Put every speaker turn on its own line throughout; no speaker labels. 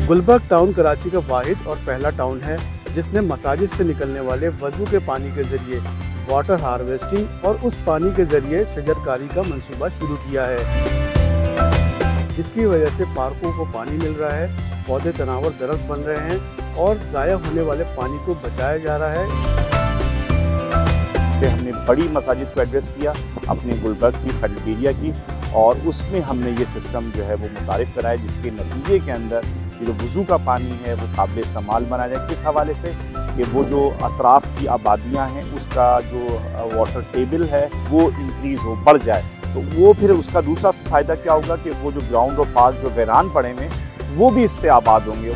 Gulberg town Karachi का वाहिद और पहला टाउन है जिसने मसाजिद से निकलने वाले वजू के पानी के जरिए वाटर हार्वेस्टिंग और उस पानी के जरिए शजरकारी का मंसूबा शुरू किया है, जिसकी वजह से पार्कों को पानी मिल रहा है, पौधे तनावर दरख्त बन रहे हैं और ज़ाया होने वाले पानी को बचाया जा रहा है।
हमने बड़ी मसाजिद को एड्रेस किया, अपने गुलबर्ग की, फेडरल एरिया की, और उसमें हमने ये सिस्टम जो है वो मुतारिफ कराया, जिसके नतीजे के अंदर ये जो वज़ू का पानी है वो काबिल इस्तेमाल बना जाए। किस हवाले से कि वो जो अतराफ़ की आबादियाँ हैं उसका जो वाटर टेबल है वो इंक्रीज़ हो, बढ़ जाए, तो वो फिर उसका दूसरा फ़ायदा क्या होगा कि वो जो ग्राउंड और पार्क जो वीरान पड़े हुए वो भी इससे आबाद होंगे।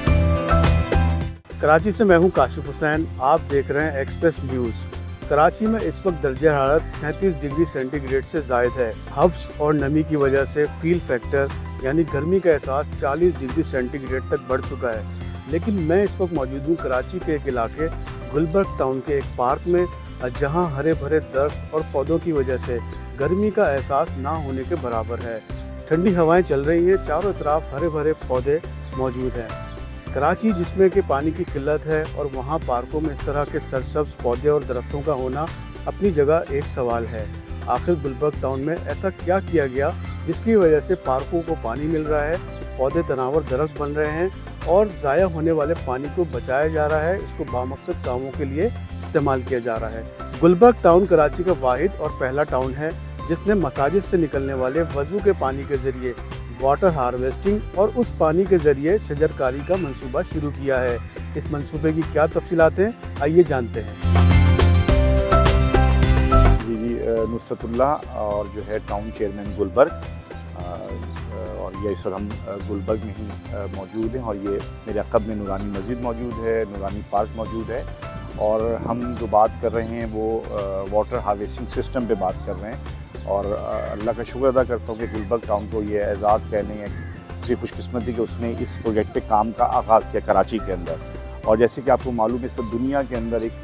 कराची से मैं हूँ काशिफ हुसैन, आप देख रहे हैं एक्सप्रेस न्यूज़। कराची में इस वक्त दर्जा हरारत 37 डिग्री सेंटीग्रेड से ज़ायद है। हब्स और नमी की वजह से फील फैक्टर यानी गर्मी का एहसास 40 डिग्री सेंटीग्रेड तक बढ़ चुका है। लेकिन मैं इस वक्त मौजूद हूँ कराची के एक इलाके गुलबर्ग टाउन के एक पार्क में, जहाँ हरे भरे दरख्त और पौधों की वजह से गर्मी का एहसास ना होने के बराबर है। ठंडी हवाएं चल रही हैं, चारों तरफ हरे भरे पौधे मौजूद हैं। कराची जिसमें कि पानी की किल्लत है और वहाँ पार्कों में इस तरह के सरसब्ज पौधे और दरख्तों का होना अपनी जगह एक सवाल है। आखिर गुलबर्ग टाउन में ऐसा क्या किया गया जिसकी वजह से पार्कों को पानी मिल रहा है, पौधे तनावर दरख्त बन रहे हैं और ज़ाया होने वाले पानी को बचाया जा रहा है, इसको बामकसद कामों के लिए इस्तेमाल किया जा रहा है। गुलबर्ग टाउन कराची का वाहिद और पहला टाउन है जिसने मसाजिद से निकलने वाले वजू के पानी के ज़रिए वाटर हार्वेस्टिंग और उस पानी के ज़रिए शजरकारी का मंसूबा शुरू किया है। इस मंसूबे की क्या तफसीलात हैं, आइए जानते हैं।
जी नुसरतुल्लाह और जो है टाउन चेयरमैन गुलबर्ग, और ये इस वक्त हम गुलबर्ग में ही मौजूद हैं और ये मेरे अक़ब में नूरानी मस्जिद मौजूद है, नूरानी पार्क मौजूद है, और हम जो बात कर रहे हैं वो वाटर हार्वेस्टिंग सिस्टम पे बात कर रहे हैं। और अल्लाह का शुक्र अदा करता हूँ कि गुलबर्ग टाउन को ये एजाज़ कहने हैं उसी खुशकिस्मती कि उसने इस प्रोजेक्ट पे काम का आगाज़ किया कराची के अंदर। और जैसे कि आपको मालूम है इस वक्त दुनिया के अंदर एक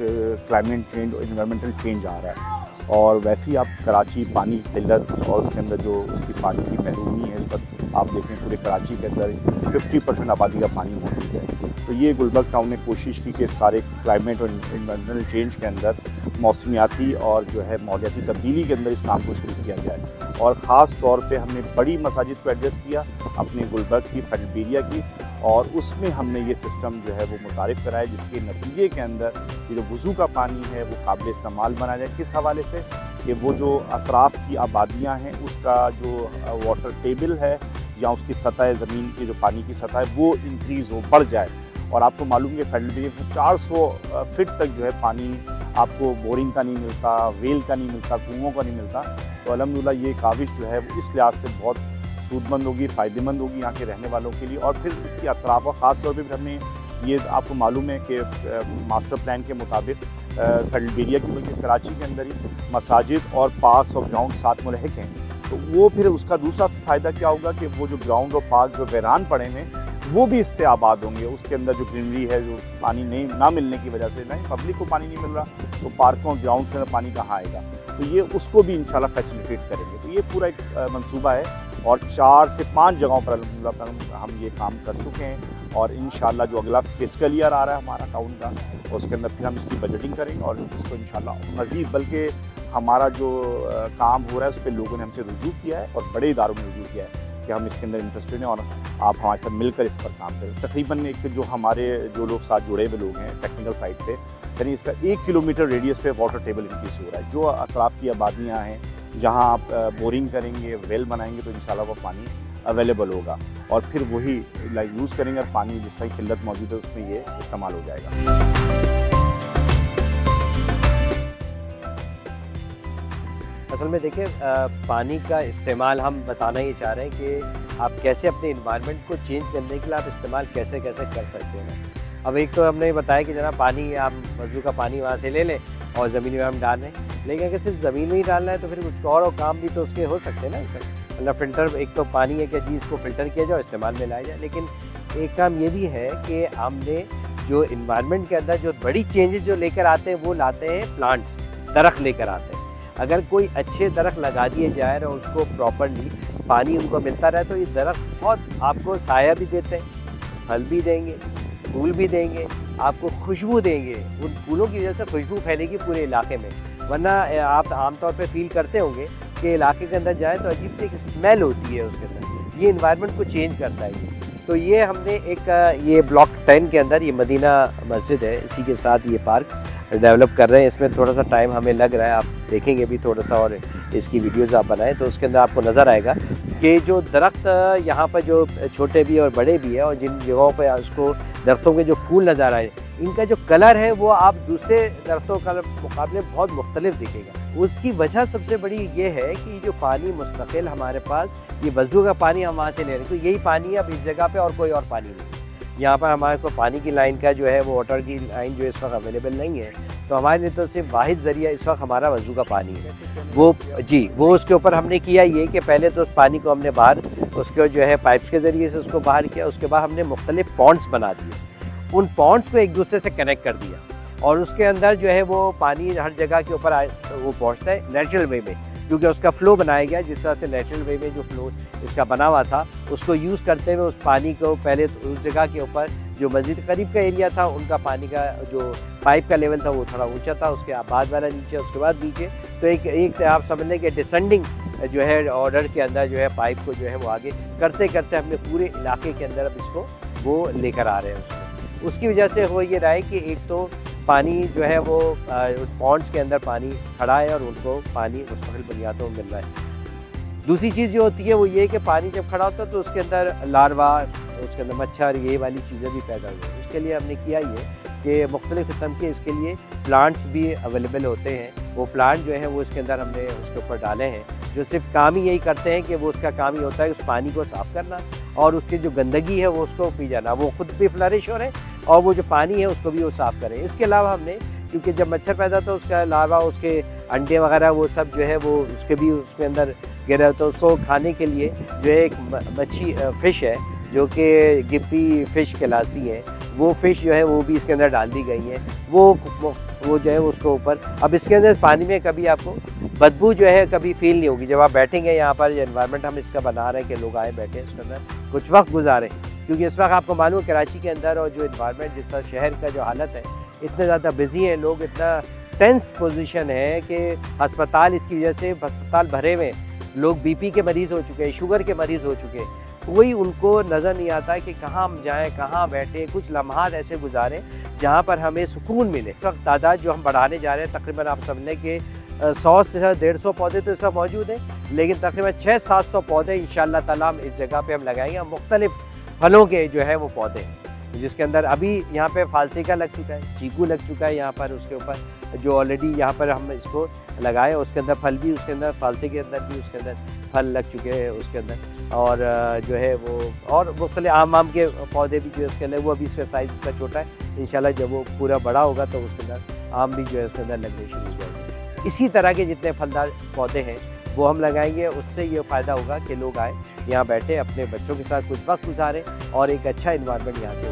क्लाइमेट चेंज और इन्वायरमेंटल चेंज आ रहा है, और वैसे ही आप कराची पानी की किल्लत और उसके अंदर जो उसकी पानी की महरूमी है, इस वक्त आप देखें पूरे कराची के अंदर 50% आबादी का पानी मौजूद है। तो ये गुलबर्ग टाउन ने कोशिश की कि सारे क्लाइमेट और इन्वायरमेंटल चेंज के अंदर मौसमियाती और जो है माहौलियाती तब्दीली के अंदर इस काम को शुरू किया जाए। और ख़ास तौर पे हमने बड़ी मसाजिद को एड्रेस किया, अपने गुलबर्ग की, फेडरल एरिया की, और उसमें हमने ये सिस्टम जो है वो मुतारिफ कराया, जिसके नतीजे के अंदर ये जो वज़ू का पानी है वो काबिल इस्तेमाल बना जाए। किस हवाले से कि वो जो अतराफ़ की आबादियाँ हैं उसका जो वाटर टेबल है या उसकी सतह ज़मीन की जो पानी की सतह है वो इंक्रीज़ हो, बढ़ जाए। और आपको मालूम है फेडरल एरिया में 400 फिट तक जो है पानी आपको बोरिंग का नहीं मिलता, वेल का नहीं मिलता, कुओं का नहीं मिलता। तो अल्हम्दुलिल्लाह ये काविश जो है वो इस लिहाज से बहुत सूदमंद होगी, फ़ायदेमंद होगी यहाँ के रहने वालों के लिए। और फिर इसकी अतराफ़ ख़ास तौर पर हमने ये आपको मालूम है कि मास्टर प्लान के मुताबिक फेडरल एरिया की बल्कि कराची के अंदर ही मसाजिद और पार्क्स और ग्राउंड साथ मुलहक हैं, तो वो फिर उसका दूसरा फ़ायदा क्या होगा कि वो जो ग्राउंड और पार्क जो वीरान पड़े हैं वो भी इससे आबाद होंगे। उसके अंदर जो ग्रीनरी है, जो पानी नहीं ना मिलने की वजह से, नहीं पब्लिक को पानी नहीं मिल रहा, तो पार्कों और ग्राउंड के अंदर पानी कहाँ आएगा, तो ये उसको भी इंशाल्लाह फैसिलिटेट करेंगे। तो ये पूरा एक मंसूबा है और 4 से 5 जगहों पर अल्हम्दुलिल्लाह हम ये काम कर चुके हैं। और इंशाल्लाह जो अगला फिस्कल ईयर आ रहा है हमारा टाउन का, उसके अंदर फिर हम इसकी बजटिंग करेंगे और इसको इंशाल्लाह मज़ीद, बल्कि हमारा जो काम हो रहा है उस पर लोगों ने हमसे रुजू किया है और बड़े इदारों में रुजू किया है कि हम इसके अंदर इंटरेस्टेड हैं और आप हमारे साथ मिलकर इस पर काम करें। तकरीबन एक जो हमारे जो लोग साथ जुड़े हुए लोग हैं टेक्निकल साइड पे, यानी इसका 1 किलोमीटर रेडियस पे वाटर टेबल इंक्रीज़ हो रहा है। जो अतराफ़ की आबादियाँ हैं जहाँ आप बोरिंग करेंगे, वेल बनाएंगे, तो इंशाल्लाह वो पानी अवेलेबल होगा और फिर वही यूज़ करेंगे और पानी जिस तरह किल्लत मौजूद है उसमें ये इस्तेमाल हो जाएगा।
असल में देखिए पानी का इस्तेमाल हम बताना ही चाह रहे हैं कि आप कैसे अपने इन्वायरमेंट को चेंज करने के लिए आप इस्तेमाल कैसे कैसे कर सकते हैं। अब एक तो हमने बताया कि जनाब पानी आप वज़ू का पानी वहाँ से ले लें और ज़मीन में हम डाल रहे हैं, लेकिन अगर सिर्फ ज़मीन में ही डालना है तो फिर कुछ और काम भी तो उसके हो सकते हैं ना। मतलब फ़िल्टर, एक तो पानी है कि चीज़ को फ़िल्टर किया जाए और इस्तेमाल में लाया जाए, लेकिन एक काम ये भी है कि हमने जो इन्वायरमेंट के अंदर जो बड़ी चेंजेस जो लेकर आते हैं वो लाते हैं प्लांट्स, दरख्त लेकर आते हैं। अगर कोई अच्छे दरख्त लगा दिए जाए और उसको प्रॉपरली पानी उनको मिलता रहे तो ये दरख्त बहुत आपको साया भी देते हैं, फल भी देंगे, फूल भी देंगे, आपको खुशबू देंगे। उन फूलों की वजह से खुशबू फैलेगी पूरे इलाके में। वरना आप आमतौर पे फील करते होंगे कि इलाके के अंदर जाएँ तो अजीब सी एक स्मेल होती है उसके अंदर। ये इन्वायरमेंट को चेंज करता है ये। तो ये हमने एक ये ब्लॉक 10 के अंदर ये मदीना मस्जिद है, इसी के साथ ये पार्क डेवलप कर रहे हैं। इसमें थोड़ा सा टाइम हमें लग रहा है, आप देखेंगे भी थोड़ा सा और इसकी वीडियोस आप बनाएं तो उसके अंदर आपको नज़र आएगा कि जो दरख्त यहाँ पर जो छोटे भी और बड़े भी हैं और जिन जगहों पे उसको दरख्तों के जो फूल नज़र आए, इनका जो कलर है वो आप दूसरे दरख्तों के मुकाबले बहुत मुख्तलिफ दिखेगा। उसकी वजह सबसे बड़ी ये है कि जो पानी मुस्तकिल हमारे पास ये वज़ू का पानी हम वहाँ से ले रहे हैं, तो यही पानी है अब इस जगह पे और कोई और पानी नहीं। यहाँ पर हमारे को पानी की लाइन का जो है वो वाटर की लाइन जो इस वक्त अवेलेबल नहीं है, तो हमारे लिए तो सिर्फ वाहिद ज़रिया इस वक्त हमारा वज़ू का पानी है। वो उसके ऊपर हमने किया ये कि पहले तो उस पानी को हमने बाहर उसके जो है पाइप्स के ज़रिए से उसको बाहर किया, उसके बाद हमने मुख्तलिफ पॉन्ड्स बना दिए, उन पॉन्ड्स को एक दूसरे से कनेक्ट कर दिया और उसके अंदर जो है वो पानी हर जगह के ऊपर वो पहुँचता है नेचुरल वे में, क्योंकि उसका फ़्लो बनाया गया जिस तरह से नेचुरल वे में जो फ़्लो इसका बना हुआ था उसको यूज़ करते हुए उस पानी को पहले तो उस जगह के ऊपर जो मस्जिद करीब का एरिया था उनका पानी का जो पाइप का लेवल था वो थोड़ा ऊंचा था, उसके बाद वाला नीचे, उसके बाद नीचे। तो एक आप समझ लें कि डिसेंडिंग जो है ऑर्डर के अंदर जो है पाइप को जो है वो आगे करते करते हमने पूरे इलाके के अंदर अब इसको वो लेकर आ रहे हैं उसको। उसकी वजह से हो ये रहा है कि एक तो पानी जो है वो पॉन्ड्स के अंदर पानी खड़ा है और उनको पानी मुस्तकिल बुनियादों में मिल रहा है। दूसरी चीज़ जो होती है वो ये कि पानी जब खड़ा होता है तो उसके अंदर लार्वा, उसके अंदर मच्छर, ये वाली चीज़ें भी पैदा हुई हैं। उसके लिए हमने किया ये कि मुख्तलिफ़ किस्म के इसके लिए प्लांट्स भी अवेलेबल होते हैं। वो प्लांट जो है वो इसके अंदर हमने उसके ऊपर डाले हैं, जो सिर्फ काम ही यही करते हैं कि वो उसका काम ही होता है उस पानी को साफ़ करना और उसकी जो गंदगी है वो उसको पी जाना। वो खुद भी फ्लरिश हो रहे हैं और वो जो पानी है उसको भी वो साफ़ करें। इसके अलावा हमने, क्योंकि जब मच्छर पैदा होता है उसका लार्वा, उसके अंडे वगैरह वो सब जो है वो उसके भी उसके अंदर गिरा, तो उसको खाने के लिए जो है एक मच्छी फ़िश है जो कि गिप्पी फ़िश कहलाती है, वो फ़िश जो है वो भी इसके अंदर डाल दी गई है। वो जो है उसको ऊपर, अब इसके अंदर पानी में कभी आपको बदबू जो है कभी फील नहीं होगी। जब आप बैठेंगे यहाँ पर, एनवायरनमेंट हम इसका बना रहे हैं कि लोग आए बैठे इसके अंदर कुछ वक्त गुजारें, क्योंकि इस वक्त आपको मालूम है कराची के अंदर और जो एनवायरनमेंट जिस तरह शहर का जो हालत है, इतने ज़्यादा बिजी हैं लोग, इतना टेंस पोजीशन है कि अस्पताल, इसकी वजह से अस्पताल भरे हुए, लोग बीपी के मरीज़ हो चुके हैं, शुगर के मरीज़ हो चुके हैं, कोई उनको नज़र नहीं आता कि कहाँ हम जाएं, कहाँ बैठे, कुछ लम्हात ऐसे गुजारें जहाँ पर हमें सुकून मिले। इस वक्त तादाद जो हम बढ़ाने जा रहे हैं, तकरीबन आप समझ लें कि 100 से 150 पौधे तो इस वक्त मौजूद हैं, लेकिन तकरीबन 600-700 पौधे इंशाअल्लाह ताला हम इस जगह पे हम लगाएंगे। मुख्तलिफ फलों के जो है वो पौधे हैं, जिसके अंदर अभी यहाँ पे फालसीका लग चुका है, चीकू लग चुका है यहाँ पर, उसके ऊपर जो ऑलरेडी यहाँ पर हम इसको लगाए, उसके अंदर फल भी, उसके अंदर फालसी के अंदर भी उसके अंदर फल लग चुके हैं उसके अंदर, और जो है वो और मुख्तलिफ आम के पौधे भी जो है उसके अंदर, वो अभी इसका साइज़ उसका छोटा है। इंशाल्लाह जब वो पूरा बड़ा होगा तो उसके अंदर आम भी जो है उसके अंदर लगने शुरू हो जाएंगे। इसी तरह के जितने फलदार पौधे हैं वो हम लगाएंगे, उससे ये फ़ायदा होगा कि लोग आए यहाँ बैठे, अपने बच्चों के साथ कुछ वक्त गुजारें और एक अच्छा इन्वायरमेंट यहाँ से